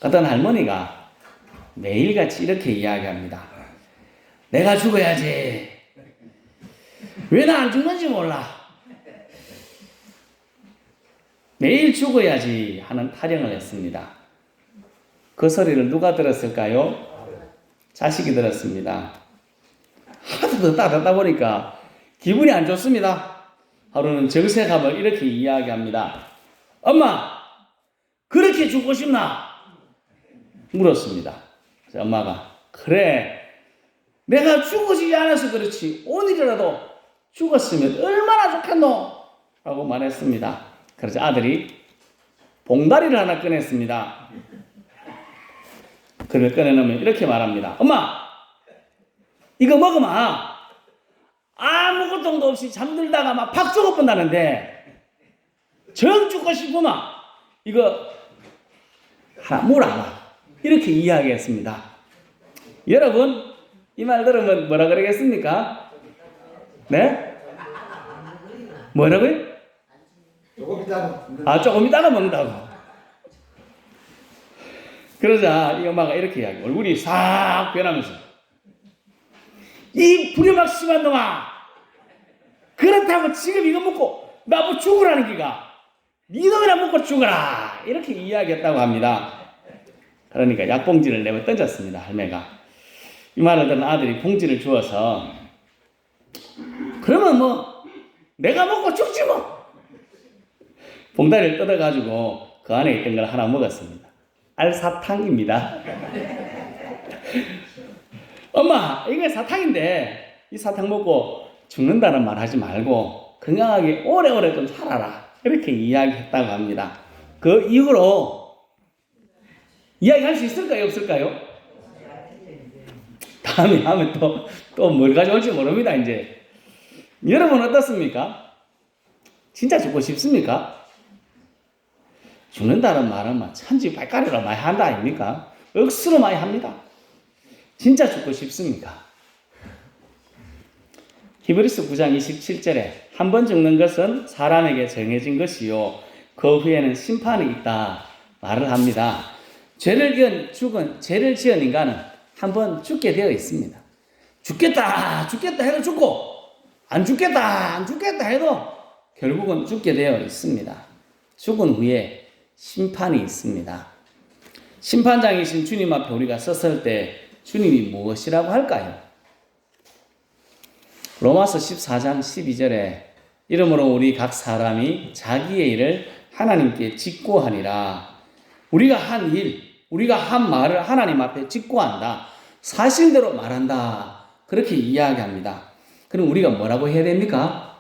어떤 할머니가 매일같이 이렇게 이야기합니다. 내가 죽어야지. 왜 나 안 죽는지 몰라. 매일 죽어야지 하는 타령을 했습니다. 그 소리를 누가 들었을까요? 자식이 들었습니다. 하도 듣다 보니까 기분이 안 좋습니다. 하루는 정색함을 이렇게 이야기합니다. 엄마, 그렇게 죽고 싶나? 물었습니다. 그래서 엄마가, 그래, 내가 죽어지지 않아서 그렇지 오늘이라도 죽었으면 얼마나 좋겠노? 라고 말했습니다. 그래서 아들이 봉다리를 하나 꺼냈습니다. 그를 꺼내놓으면 이렇게 말합니다. 엄마, 이거 먹으면 아무것도 없이 잠들다가 막 팍 죽어본다는데 정 죽고 싶으면 이거 하나 물어라. 이렇게 이야기했습니다. 여러분, 이 말 들으면 뭐라 그러겠습니까? 네? 뭐라고요? 조금 이따가 먹는다고. 그러자 이 엄마가 이렇게 이야기, 얼굴이 싹 변하면서, 이 불효막심한 놈아, 그렇다고 지금 이거 먹고 나보고 죽으라는 기가, 네 놈이나 먹고 죽어라, 이렇게 이야기했다고 합니다. 그러니까 약봉지를 내어 던졌습니다. 할매가. 이 말을 듣는 아들이 봉지를 주어서, 그러면 뭐 내가 먹고 죽지 뭐. 봉다리를 뜯어가지고 그 안에 있던 걸 하나 먹었습니다. 알사탕입니다. 엄마, 이게 사탕인데 이 사탕 먹고 죽는다는 말 하지 말고 건강하게 오래오래 좀 살아라, 이렇게 이야기했다고 합니다. 그 이후로 이야기할 수 있을까요, 없을까요? 다음에 하면 또 뭘 가져올지 모릅니다. 이제 여러분 어떻습니까? 진짜 죽고 싶습니까? 죽는다는 말은 천지 발가락을 많이 한다 아닙니까? 억수로 많이 합니다. 진짜 죽고 싶습니까? 히브리서 9장 27절에 한 번 죽는 것은 사람에게 정해진 것이요 그 후에는 심판이 있다 말을 합니다. 죄를 지은 인간은 한 번 죽게 되어 있습니다. 죽겠다 해도 죽고, 안 죽겠다 해도 결국은 죽게 되어 있습니다. 죽은 후에 심판이 있습니다. 심판장이신 주님 앞에 우리가 섰을 때 주님이 무엇이라고 할까요? 로마서 14장 12절에 이러므로 우리 각 사람이 자기의 일을 하나님께 직고하니라. 우리가 한 일, 우리가 한 말을 하나님 앞에 직고한다. 사실대로 말한다. 그렇게 이야기합니다. 그럼 우리가 뭐라고 해야 됩니까?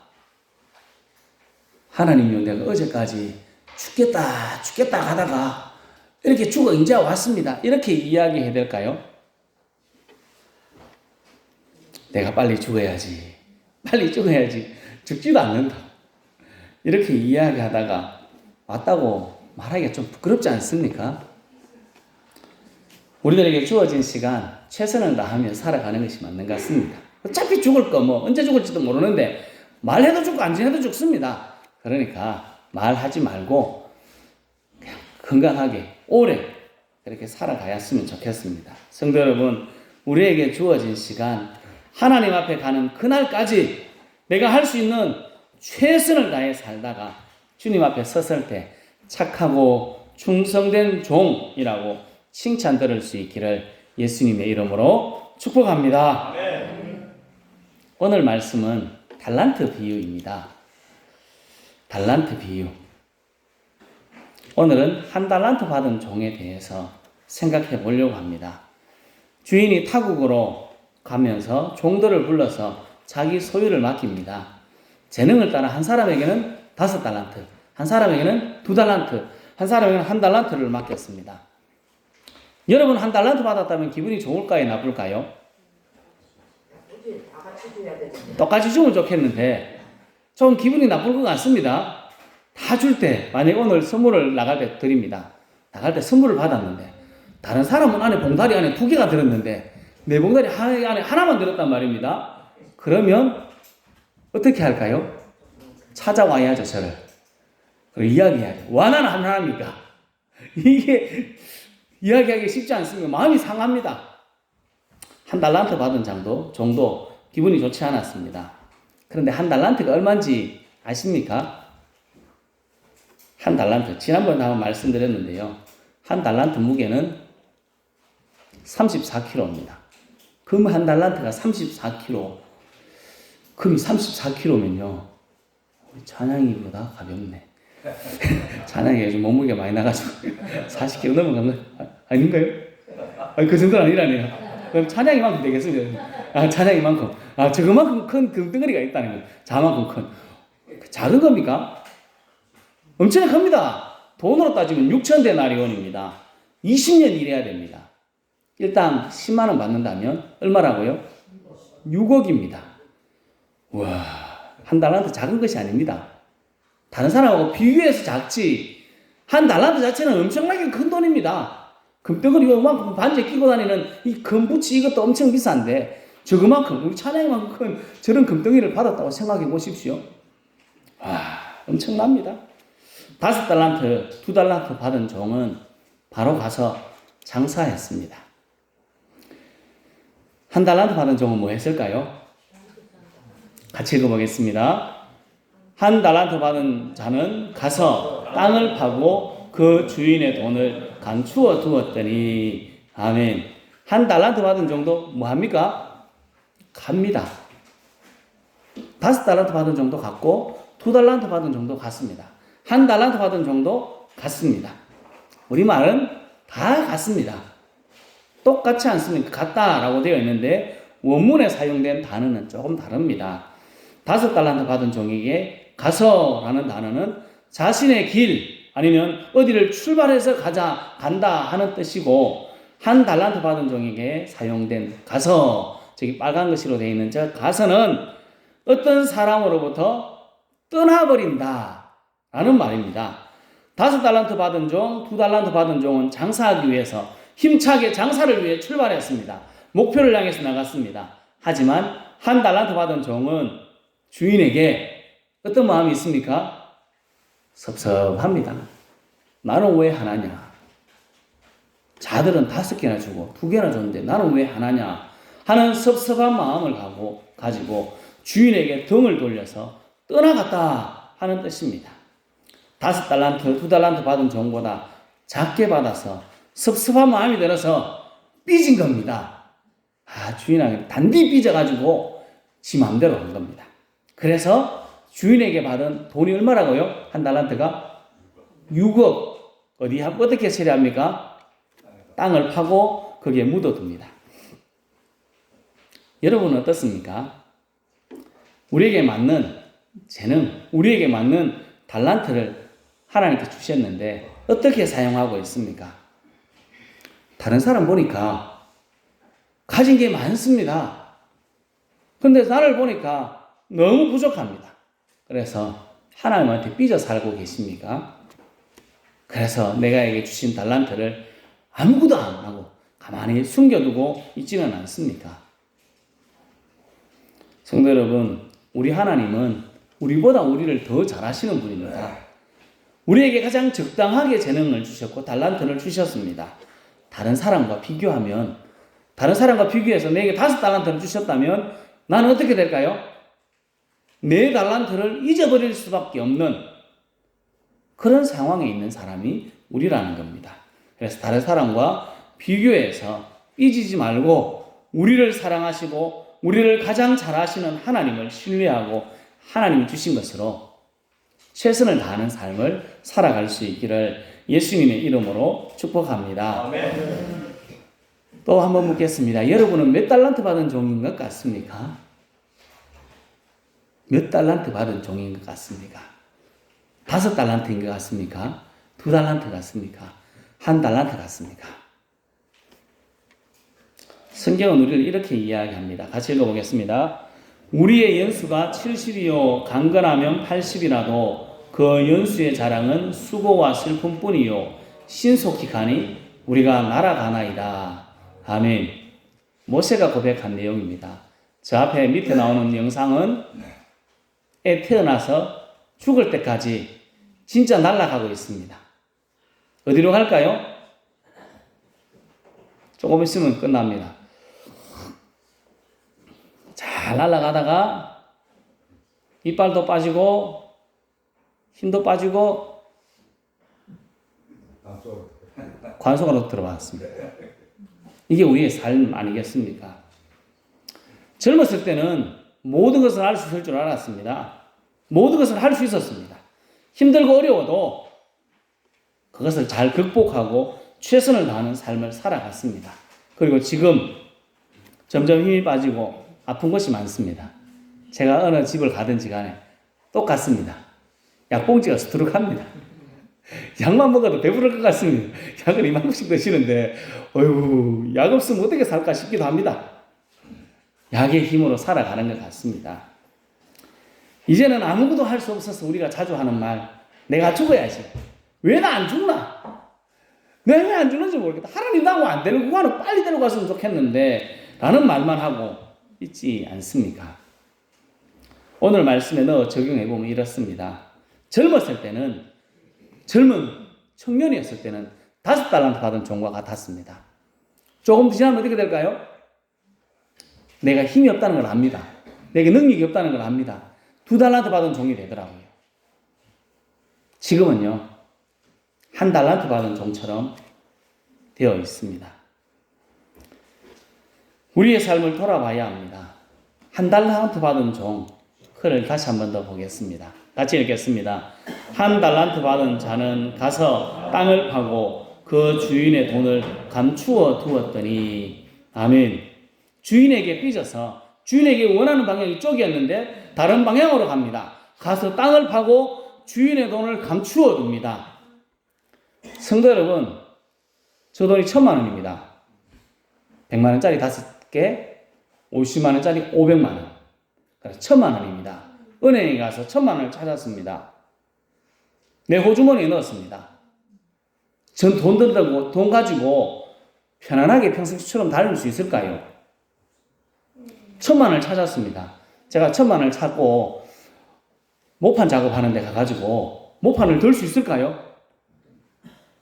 하나님이요, 내가 어제까지 죽겠다 하다가 이렇게 죽어 이제 왔습니다. 이렇게 이야기해야 될까요? 내가 빨리 죽어야지. 죽지도 않는다. 이렇게 이야기하다가 왔다고 말하기가 좀 부끄럽지 않습니까? 우리들에게 주어진 시간 최선을 다하며 살아가는 것이 맞는 것 같습니다. 어차피 죽을 거 언제 죽을지도 모르는데 말해도 죽고 안 해도 죽습니다. 그러니까 말하지 말고 그냥 건강하게 오래 그렇게 살아가였으면 좋겠습니다. 성도 여러분, 우리에게 주어진 시간 하나님 앞에 가는 그날까지 내가 할 수 있는 최선을 다해 살다가 주님 앞에 섰을 때 착하고 충성된 종이라고 칭찬 들을 수 있기를 예수님의 이름으로 축복합니다. 아멘. 오늘 말씀은 달란트 비유입니다. 달란트 비유. 오늘은 한 달란트 받은 종에 대해서 생각해 보려고 합니다. 주인이 타국으로 가면서 종들을 불러서 자기 소유를 맡깁니다. 재능을 따라 한 사람에게는 5달란트, 한 사람에게는 2달란트, 한 사람에게는 1달란트를 맡겼습니다. 여러분, 1달란트 받았다면 기분이 좋을까요, 나쁠까요? 똑같이 주면 좋겠는데 좀 기분이 나쁠 것 같습니다. 다 줄 때, 만약에 오늘 선물을 나갈 때 드립니다. 나갈 때 선물을 받았는데 다른 사람은 안에 봉다리 안에 2개가 들었는데 내 봉다리 안에 하나만 들었단 말입니다. 그러면 어떻게 할까요? 찾아와야죠, 저를. 그리고 이야기해야죠. 와나는 하나입니까? 이게 이야기하기 쉽지 않습니다. 마음이 상합니다. 한 달란트 받은 정도 기분이 좋지 않았습니다. 그런데 한 달란트가 얼마인지 아십니까? 한 달란트, 지난번에 한번 말씀드렸는데요. 한 달란트 무게는 34kg입니다. 금 한 달란트가 34kg. 금이 34kg면요. 찬양이보다 가볍네. 찬양이 요즘 몸무게가 많이 나가지고 40kg 넘어간 거 아닌가요? 그 정도는 아니라네요. 그럼 찬양이만큼 되겠습니다. 찬양이만큼. 저거만큼 큰 금덩어리가 있다는 거예요. 자만큼 큰. 작은 겁니까? 엄청 큽니다. 돈으로 따지면 6,000데나리온입니다. 20년 일해야 됩니다. 일단 10만 원 받는다면 얼마라고요? 6억입니다. 와, 한 달란트 작은 것이 아닙니다. 다른 사람하고 비교해서 작지. 한 달란트 자체는 엄청나게 큰 돈입니다. 금덩어리 요만큼 반지에 끼고 다니는 이 금부치 이것도 엄청 비싼데 저그만큼 우리 찬양이만큼 큰 저런 금덩이를 받았다고 생각해 보십시오. 와, 엄청납니다. 5달란트, 2달란트 받은 종은 바로 가서 장사했습니다. 한 달란트 받은 종은 뭐 했을까요? 같이 읽어보겠습니다. 한 달란트 받은 자는 가서 땅을 파고 그 주인의 돈을 감추어 두었더니 아멘. 한 달란트 받은 정도 뭐 합니까? 갑니다. 5달란트 받은 정도 갔고 2달란트 받은 정도 갔습니다. 한 달란트 받은 정도 갔습니다. 우리말은 다 같습니다. 똑같지 않습니까? 같다라고 되어 있는데 원문에 사용된 단어는 조금 다릅니다. 5달란트 받은 종에게 가서라는 단어는 자신의 길 아니면 어디를 출발해서 간다 하는 뜻이고 한 달란트 받은 종에게 사용된 가서 저기 빨간 글씨로 되어 있는 저 가서는 어떤 사람으로부터 떠나버린다 라는 말입니다. 5달란트 받은 종, 2달란트 받은 종은 장사하기 위해서 힘차게 장사를 위해 출발했습니다. 목표를 향해서 나갔습니다. 하지만 한 달란트 받은 종은 주인에게 어떤 마음이 있습니까? 섭섭합니다. 나는 왜 하나냐? 자들은 5개나 주고 2개나 줬는데 나는 왜 하나냐? 하는 섭섭한 마음을 가지고 주인에게 등을 돌려서 떠나갔다 하는 뜻입니다. 5달란트, 2달란트 받은 종보다 작게 받아서 섭섭한 마음이 들어서 삐진 겁니다. 주인에게 단디 삐져가지고 지 마음대로 한 겁니다. 그래서 주인에게 받은 돈이 얼마라고요? 한 달란트가 6억. 어떻게 처리합니까? 땅을 파고 거기에 묻어둡니다. 여러분은 어떻습니까? 우리에게 맞는 재능, 우리에게 맞는 달란트를 하나님께 주셨는데 어떻게 사용하고 있습니까? 다른 사람 보니까 가진 게 많습니다. 근데 나를 보니까 너무 부족합니다. 그래서 하나님한테 삐져 살고 계십니까? 그래서 내가에게 주신 달란트를 아무것도 안 하고 가만히 숨겨두고 있지는 않습니까? 성도 여러분, 우리 하나님은 우리보다 우리를 더 잘하시는 분입니다. 우리에게 가장 적당하게 재능을 주셨고 달란트를 주셨습니다. 다른 사람과 비교해서 내게 5달란트를 주셨다면 나는 어떻게 될까요? 내 달란트를 잊어버릴 수밖에 없는 그런 상황에 있는 사람이 우리라는 겁니다. 그래서 다른 사람과 비교해서 삐지지 말고 우리를 사랑하시고 우리를 가장 잘하시는 하나님을 신뢰하고 하나님이 주신 것으로 최선을 다하는 삶을 살아갈 수 있기를 예수님의 이름으로 축복합니다. 아멘. 또 한번 묻겠습니다. 여러분은 몇 달란트 받은 종인 것 같습니까? 몇 달란트 받은 종인 것 같습니까? 5달란트인 것 같습니까? 2달란트 같습니까? 1달란트 같습니까? 성경은 우리를 이렇게 이야기합니다. 같이 읽어보겠습니다. 우리의 연수가 70이요 강건하면 80이라도 그 연수의 자랑은 수고와 슬픔뿐이요 신속히 가니 우리가 날아가나이다. 아멘. 모세가 고백한 내용입니다. 저 앞에 밑에 나오는 영상은 애 태어나서 죽을 때까지 진짜 날아가고 있습니다. 어디로 갈까요? 조금 있으면 끝납니다. 잘 날아가다가 이빨도 빠지고 힘도 빠지고 관속으로 들어왔습니다. 이게 우리의 삶 아니겠습니까? 젊었을 때는 모든 것을 할 수 있을 줄 알았습니다. 모든 것을 할 수 있었습니다. 힘들고 어려워도 그것을 잘 극복하고 최선을 다하는 삶을 살아갔습니다. 그리고 지금 점점 힘이 빠지고 아픈 것이 많습니다. 제가 어느 집을 가든지 간에 똑같습니다. 약봉지가 수두룩합니다. 약만 먹어도 배부를 것 같습니다. 약을 이만큼씩 드시는데 어휴, 약 없으면 어떻게 살까 싶기도 합니다. 약의 힘으로 살아가는 것 같습니다. 이제는 아무것도 할 수 없어서 우리가 자주 하는 말, 내가 죽어야지. 왜 나 안 죽나? 내가 왜 안 죽는지 모르겠다. 하나님 나하고 안 되는 구간은 빨리 데려갔으면 좋겠는데 라는 말만 하고 있지 않습니까? 오늘 말씀에 넣어 적용해보면 이렇습니다. 젊었을 때는, 젊은 청년이었을 때는 5달란트 받은 종과 같았습니다. 조금 지나면 어떻게 될까요? 내가 힘이 없다는 걸 압니다. 내게 능력이 없다는 걸 압니다. 2달란트 받은 종이 되더라고요. 지금은요, 1달란트 받은 종처럼 되어 있습니다. 우리의 삶을 돌아봐야 합니다. 1달란트 받은 종, 그를 다시 한 번 더 보겠습니다. 같이 읽겠습니다. 1달란트 받은 자는 가서 땅을 파고 그 주인의 돈을 감추어 두었더니, 아멘. 주인에게 삐져서 주인에게 원하는 방향이 이쪽이었는데 다른 방향으로 갑니다. 가서 땅을 파고 주인의 돈을 감추어 둡니다. 성도 여러분, 저 돈이 1,000,000원입니다. 100만원짜리 5개, 50만원짜리 500만원. 그래서 1,000만원입니다. 은행에 가서 1,000만원을 찾았습니다. 내 호주머니에 넣었습니다. 전 돈 든다고 돈 가지고 편안하게 평소처럼 다닐 수 있을까요? 1,000만원을 찾았습니다. 제가 1,000만원을 찾고 모판 작업하는 데 가가지고 모판을 들 수 있을까요?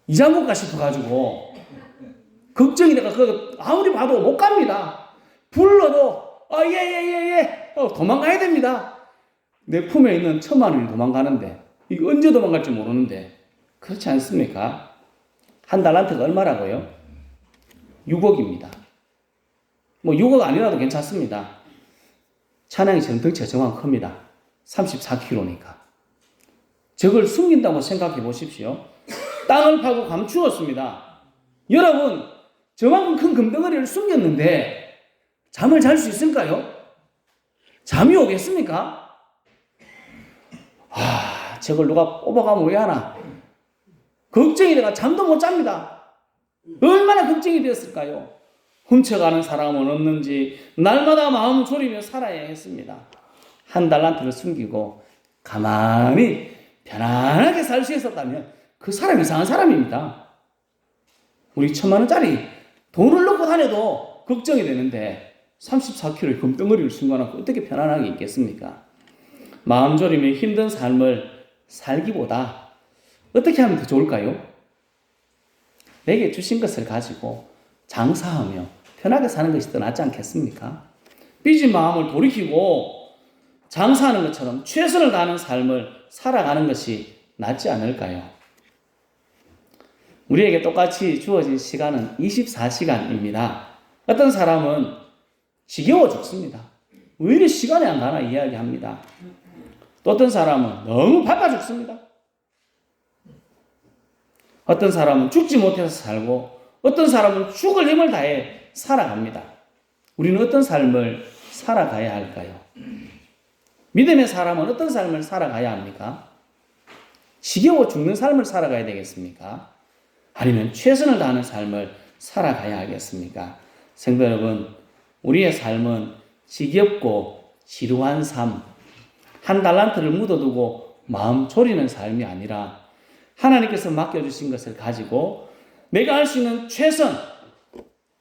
이장국가 싶어가지고 걱정이 돼가 아무리 봐도 못 갑니다. 불러도 예예예예 도망가야 됩니다. 내 품에 있는 1,000만원이 도망가는데 이거 언제 도망갈지 모르는데 그렇지 않습니까? 1달란트가 얼마라고요? 6억입니다. 뭐 6억 아니라도 괜찮습니다. 찬양이 저는 덩치가 정말 큽니다. 34kg니까. 저걸 숨긴다고 생각해 보십시오. 땅을 파고 감추었습니다. 여러분, 저만큼 큰 금덩어리를 숨겼는데 잠을 잘 수 있을까요? 잠이 오겠습니까? 저걸 누가 뽑아가면 왜 하나? 걱정이 돼가 잠도 못 잡니다. 얼마나 걱정이 되었을까요? 훔쳐가는 사람은 없는지 날마다 마음 졸이며 살아야 했습니다. 1달란트를 숨기고 가만히 편안하게 살 수 있었다면 그 사람 이상한 사람입니다. 우리 1,000만원짜리 돈을 넣고 다녀도 걱정이 되는데 34kg의 금덩어리를 숨겨놓고 어떻게 편안하게 있겠습니까? 마음 졸이며 힘든 삶을 살기보다 어떻게 하면 더 좋을까요? 내게 주신 것을 가지고 장사하며 편하게 사는 것이 더 낫지 않겠습니까? 삐진 마음을 돌이키고 장사하는 것처럼 최선을 다하는 삶을 살아가는 것이 낫지 않을까요? 우리에게 똑같이 주어진 시간은 24시간입니다. 어떤 사람은 지겨워 죽습니다. 왜 이리 시간이 안 가나 이야기합니다. 또 어떤 사람은 너무 바빠 죽습니다. 어떤 사람은 죽지 못해서 살고 어떤 사람은 죽을 힘을 다해 살아갑니다. 우리는 어떤 삶을 살아가야 할까요? 믿음의 사람은 어떤 삶을 살아가야 합니까? 지겨워 죽는 삶을 살아가야 되겠습니까? 아니면 최선을 다하는 삶을 살아가야 하겠습니까? 성도 여러분, 우리의 삶은 지겹고 지루한 삶, 1달란트를 묻어두고 마음 졸이는 삶이 아니라 하나님께서 맡겨주신 것을 가지고 내가 할 수 있는 최선,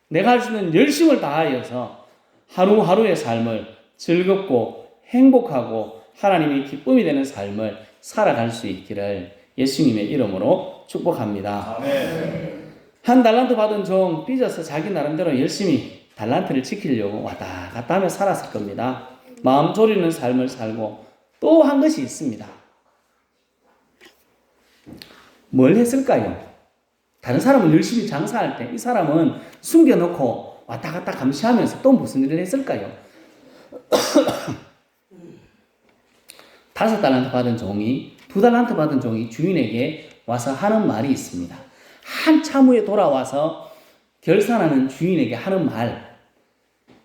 내가 할 수 있는 열심을 다하여서 하루하루의 삶을 즐겁고 행복하고 하나님이 기쁨이 되는 삶을 살아갈 수 있기를 예수님의 이름으로 축복합니다. 아멘. 한 달란트 받은 종 삐져서 자기 나름대로 열심히 달란트를 지키려고 왔다 갔다 하며 살았을 겁니다. 마음 졸이는 삶을 살고 또 한 것이 있습니다. 뭘 했을까요? 다른 사람은 열심히 장사할 때 이 사람은 숨겨놓고 왔다 갔다 감시하면서 또 무슨 일을 했을까요? 5달란트 받은 종이 2달란트 받은 종이 주인에게 와서 하는 말이 있습니다. 한참 후에 돌아와서 결산하는 주인에게 하는 말.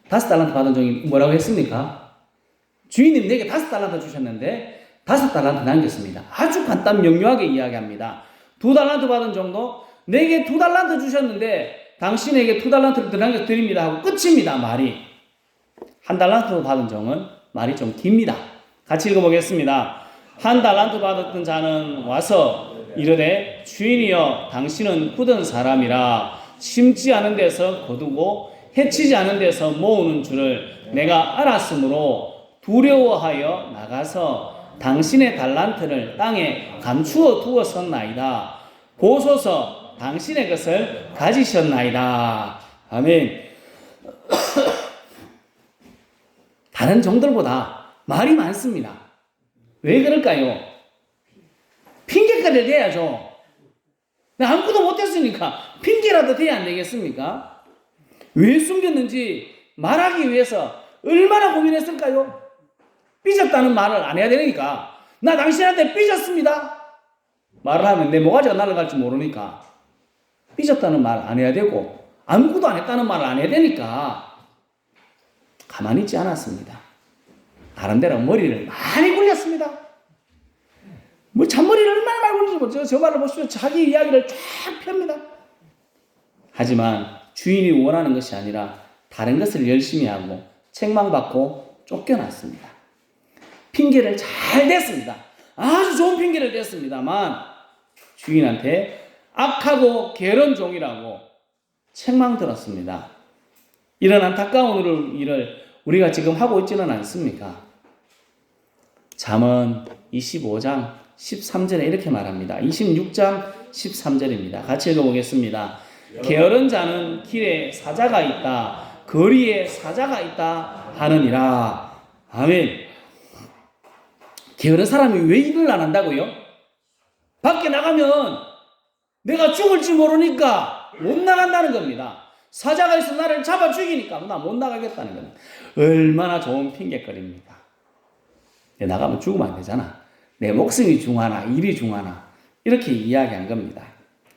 5달란트 받은 종이 뭐라고 했습니까? 주인님 내게 5달란트 주셨는데 5달란트 남겼습니다. 아주 간단 명료하게 이야기합니다. 2달란트 받은 종도 내게 2달란트 주셨는데 당신에게 2달란트를 더 남겨 드립니다 하고 끝입니다. 말이. 1달란트 받은 종은 말이 좀 깁니다. 같이 읽어보겠습니다. 1달란트 받았던 자는 와서 이르되 주인이여 당신은 굳은 사람이라 심지 않은 데서 거두고 해치지 않은 데서 모으는 줄을 내가 알았으므로 두려워하여 나가서 당신의 달란트를 땅에 감추어 두었었나이다. 보소서 당신의 것을 가지셨나이다. 아멘. 다른 종들보다 말이 많습니다. 왜 그럴까요? 핑계거리를 대야죠. 아무것도 못했으니까 핑계라도 대야 안 되겠습니까? 왜 숨겼는지 말하기 위해서 얼마나 고민했을까요? 삐졌다는 말을 안 해야 되니까. 나 당신한테 삐졌습니다. 말을 하면 내 모가지가 날아갈지 모르니까 삐졌다는 말 안 해야 되고 아무것도 안 했다는 말을 안 해야 되니까 가만히 있지 않았습니다. 나름대로 머리를 많이 굴렸습니다. 뭐 잔머리를 얼마나 많이 굴리지 못해요. 저 말을 보시면 자기 이야기를 쫙 펴니다. 하지만 주인이 원하는 것이 아니라 다른 것을 열심히 하고 책망받고 쫓겨났습니다. 핑계를 잘 댔습니다. 아주 좋은 핑계를 댔습니다만 주인한테 악하고 게으른 종이라고 책망 들었습니다. 이런 안타까운 일을 우리가 지금 하고 있지는 않습니까? 잠언 25장 13절에 이렇게 말합니다. 26장 13절입니다. 같이 읽어보겠습니다. 게으른 자는 길에 사자가 있다. 거리에 사자가 있다 하느니라. 아멘. 게으른 사람이 왜 일을 안 한다고요? 밖에 나가면 내가 죽을지 모르니까 못 나간다는 겁니다. 사자가 있어 나를 잡아 죽이니까 나 못 나가겠다는 겁니다. 얼마나 좋은 핑계거리입니까? 나가면 죽으면 안 되잖아. 내 목숨이 중하나 일이 중하나 이렇게 이야기한 겁니다.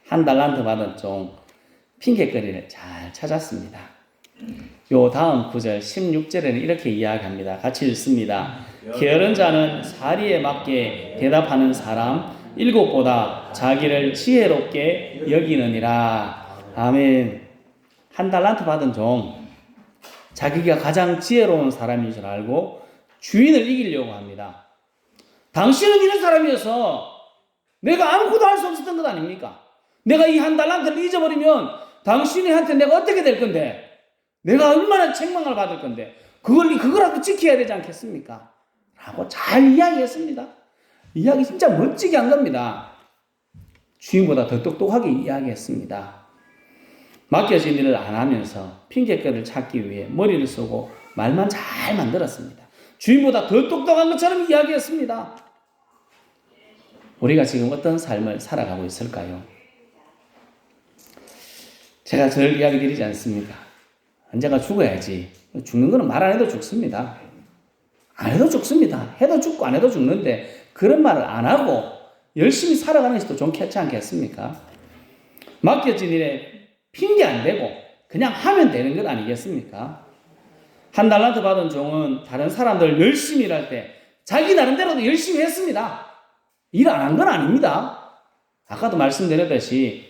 1달란트 받은 종 핑계거리를 잘 찾았습니다. 요 다음 구절 16절에는 이렇게 이야기합니다. 같이 읽습니다. 게으른 자는 사리에 맞게 대답하는 사람 7보다 자기를 지혜롭게 여기느니라. 아멘. 1달란트 받은 종 자기가 가장 지혜로운 사람인 줄 알고 주인을 이기려고 합니다. 당신은 이런 사람이어서 내가 아무것도 할 수 없었던 것 아닙니까? 내가 이 1달란트를 잊어버리면 당신한테 내가 어떻게 될 건데? 내가 얼마나 책망을 받을 건데? 그거라도 지켜야 되지 않겠습니까? 라고 잘 이야기했습니다. 이야기 진짜 멋지게 한 겁니다. 주인보다 더 똑똑하게 이야기했습니다. 맡겨진 일을 안 하면서 핑계거리를 찾기 위해 머리를 쓰고 말만 잘 만들었습니다. 주인보다 더 똑똑한 것처럼 이야기했습니다. 우리가 지금 어떤 삶을 살아가고 있을까요? 제가 늘 이야기 드리지 않습니까? 언젠가 죽어야지. 죽는 거는 말 안 해도 죽습니다. 안 해도 죽습니다. 해도 죽고 안 해도 죽는데 그런 말을 안 하고 열심히 살아가는 것이 또 좋지 않겠습니까? 맡겨진 일에 핑계 안 대고 그냥 하면 되는 것 아니겠습니까? 1달란트 받은 종은 다른 사람들 열심히 일할 때 자기 나름대로도 열심히 했습니다. 일 안 한 건 아닙니다. 아까도 말씀드렸듯이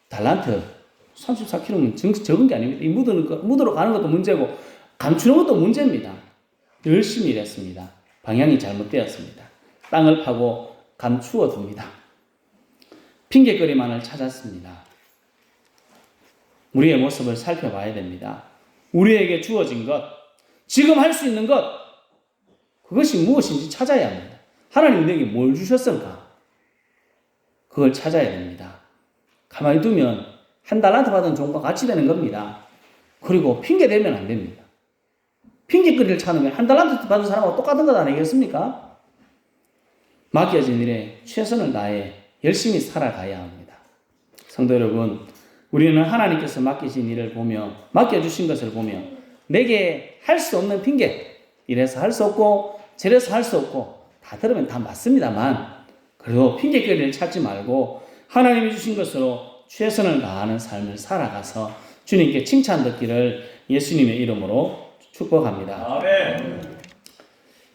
달란트 34kg면 적은 게 아닙니다. 묻으러 가는 것도 문제고 감추는 것도 문제입니다. 열심히 일했습니다. 방향이 잘못되었습니다. 땅을 파고 감추어 둡니다. 핑계거리만을 찾았습니다. 우리의 모습을 살펴봐야 됩니다. 우리에게 주어진 것, 지금 할 수 있는 것, 그것이 무엇인지 찾아야 합니다. 하나님 내게 뭘 주셨을까? 그걸 찾아야 됩니다. 가만히 두면 한 달란트 받은 종과 같이 되는 겁니다. 그리고 핑계 대면 안 됩니다. 핑계거리를 찾으면 한 달란트 받은 사람하고 똑같은 것 아니겠습니까? 맡겨진 일에 최선을 다해 열심히 살아가야 합니다. 성도 여러분, 우리는 하나님께서 맡기신 일을 보며, 맡겨주신 것을 보며 내게 할 수 없는 핑계, 이래서 할 수 없고 저래서 할 수 없고 다 들으면 다 맞습니다만, 그래도 핑계거리를 찾지 말고 하나님이 주신 것으로 최선을 다하는 삶을 살아가서 주님께 칭찬 듣기를 예수님의 이름으로 축복합니다. 아멘.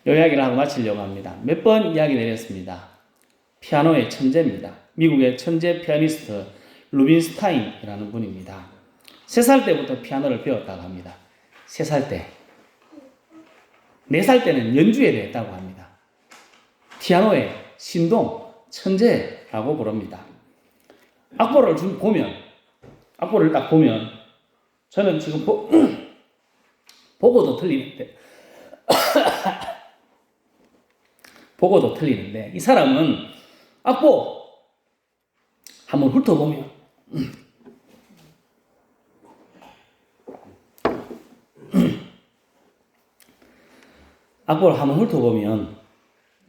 이 이야기를 하고 마치려고 합니다. 몇 번 이야기 내렸습니다. 피아노의 천재입니다. 미국의 천재 피아니스트 루빈스타인이라는 분입니다. 3살 때부터 피아노를 배웠다고 합니다. 3살 때. 4살 때는 연주에 대했다고 합니다. 피아노의 신동, 천재라고 부릅니다. 악보를 악보를 딱 보면, 저는 지금 보고도 틀리는데, 보고도 틀리는데, 이 사람은 악보 한번 훑어보면, 악보를 한번 훑어보면,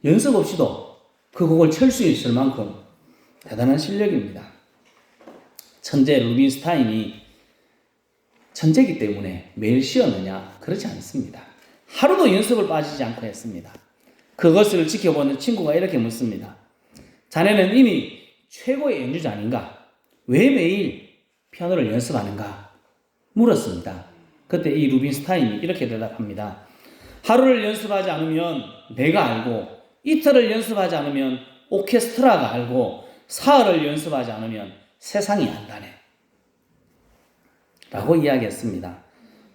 연습 없이도 그 곡을 칠 수 있을 만큼 대단한 실력입니다. 천재 루빈스타인이 천재이기 때문에 매일 쉬었느냐? 그렇지 않습니다. 하루도 연습을 빠지지 않고 했습니다. 그것을 지켜보는 친구가 이렇게 묻습니다. 자네는 이미 최고의 연주자 아닌가? 왜 매일 피아노를 연습하는가? 물었습니다. 그때 이 루빈스타인이 이렇게 대답합니다. 하루를 연습하지 않으면 내가 알고, 이틀을 연습하지 않으면 오케스트라가 알고, 사흘을 연습하지 않으면 세상이 안다네. 라고 이야기했습니다.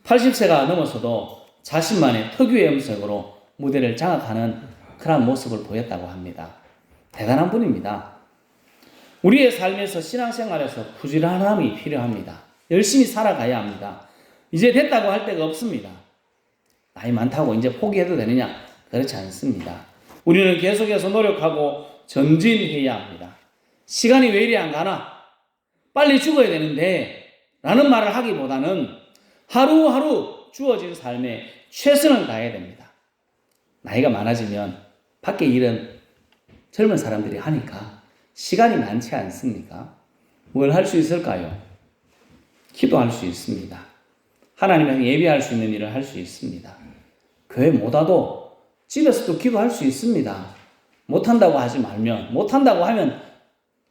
80세가 넘어서도 자신만의 특유의 음색으로 무대를 장악하는 그런 모습을 보였다고 합니다. 대단한 분입니다. 우리의 삶에서 신앙생활에서 부지런함이 필요합니다. 열심히 살아가야 합니다. 이제 됐다고 할 데가 없습니다. 나이 많다고 이제 포기해도 되느냐? 그렇지 않습니다. 우리는 계속해서 노력하고 전진해야 합니다. 시간이 왜 이리 안 가나? 빨리 죽어야 되는데 라는 말을 하기보다는 하루하루 주어진 삶에 최선을 다해야 됩니다. 나이가 많아지면 밖에 일은 젊은 사람들이 하니까 시간이 많지 않습니까? 뭘 할 수 있을까요? 기도할 수 있습니다. 하나님께 예배할 수 있는 일을 할 수 있습니다. 교회 못 와도 집에서도 기도할 수 있습니다. 못한다고 하지 말면, 못한다고 하면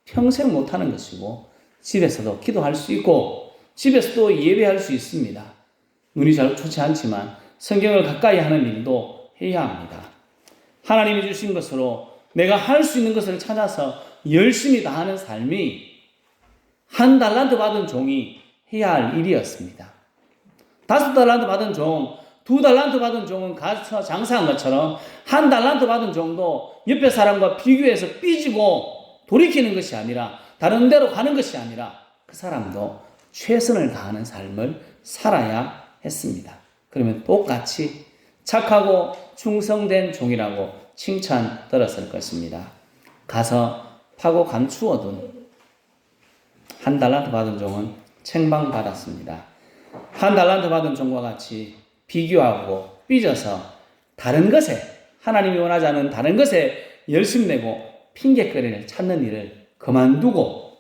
평생 못하는 것이고, 집에서도 기도할 수 있고 집에서도 예배할 수 있습니다. 눈이 잘 좋지 않지만 성경을 가까이 하는 일도 해야 합니다. 하나님이 주신 것으로 내가 할 수 있는 것을 찾아서 열심히 다하는 삶이 한 달란트 받은 종이 해야 할 일이었습니다. 5달란트 받은 종, 2달란트 받은 종은 가서 장사한 것처럼 한 달란트 받은 종도 옆에 사람과 비교해서 삐지고 돌이키는 것이 아니라, 다른 데로 가는 것이 아니라 그 사람도 최선을 다하는 삶을 살아야 했습니다. 그러면 똑같이 착하고 충성된 종이라고 칭찬 들었을 것입니다. 가서 파고 감추어둔 한 달란트 받은 종은 책망받았습니다. 한 달란트 받은 종과 같이 비교하고 삐져서 다른 것에, 하나님이 원하지 않은 다른 것에 열심내고 핑계거리를 찾는 일을 그만두고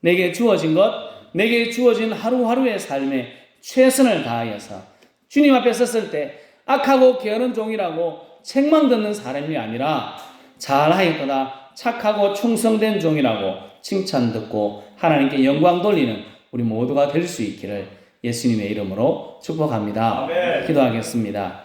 내게 주어진 것, 내게 주어진 하루하루의 삶에 최선을 다하여서 주님 앞에 섰을 때 악하고 게으른 종이라고 책망 듣는 사람이 아니라 잘하였도다 착하고 충성된 종이라고 칭찬 듣고 하나님께 영광 돌리는 우리 모두가 될 수 있기를 예수님의 이름으로 축복합니다. 아멘. 기도하겠습니다.